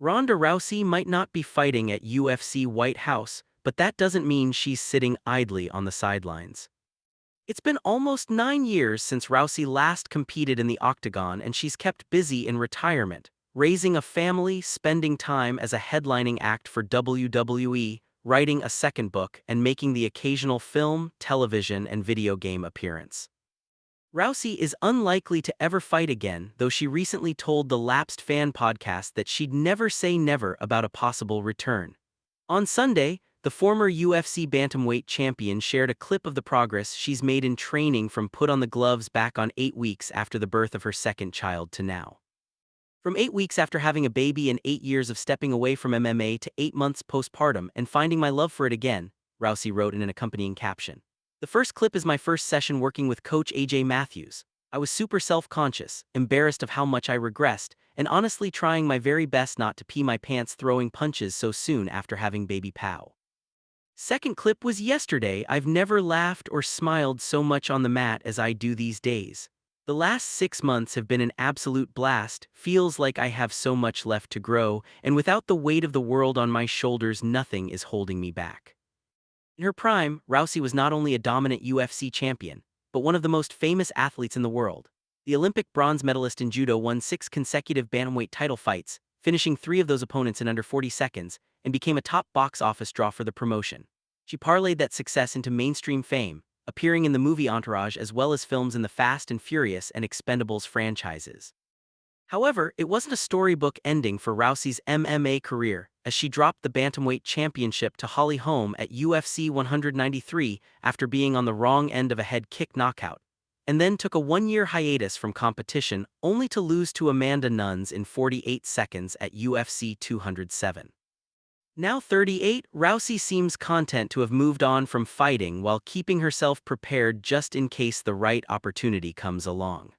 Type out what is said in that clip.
Ronda Rousey might not be fighting at UFC White House, but that doesn't mean she's sitting idly on the sidelines. It's been almost 9 years since Rousey last competed in the octagon, and she's kept busy in retirement, raising a family, spending time as a headlining act for WWE, writing a second book, and making the occasional film, television, and video game appearance. Rousey is unlikely to ever fight again, though she recently told the Lapsed Fan podcast that she'd never say never about a possible return. On Sunday, the former UFC bantamweight champion shared a clip of the progress she's made in training from put on the gloves back on 8 weeks after the birth of her second child to now. From 8 weeks after having a baby and 8 years of stepping away from MMA to 8 months postpartum and finding my love for it again, Rousey wrote in an accompanying caption. The first clip is my first session working with Coach AJ Matthews. I was super self-conscious, embarrassed of how much I regressed, and honestly trying my very best not to pee my pants throwing punches so soon after having baby Pow. Second clip was yesterday. I've never laughed or smiled so much on the mat as I do these days. The last 6 months have been an absolute blast, feels like I have so much left to grow, and without the weight of the world on my shoulders, nothing is holding me back. In her prime, Rousey was not only a dominant UFC champion, but one of the most famous athletes in the world. The Olympic bronze medalist in judo won 6 consecutive bantamweight title fights, finishing 3 of those opponents in under 40 seconds, and became a top box office draw for the promotion. She parlayed that success into mainstream fame, appearing in the movie Entourage as well as films in the Fast and Furious and Expendables franchises. However, it wasn't a storybook ending for Rousey's MMA career, as she dropped the bantamweight championship to Holly Holm at UFC 193 after being on the wrong end of a head kick knockout, and then took a 1-year hiatus from competition only to lose to Amanda Nunes in 48 seconds at UFC 207. Now 38, Rousey seems content to have moved on from fighting while keeping herself prepared just in case the right opportunity comes along.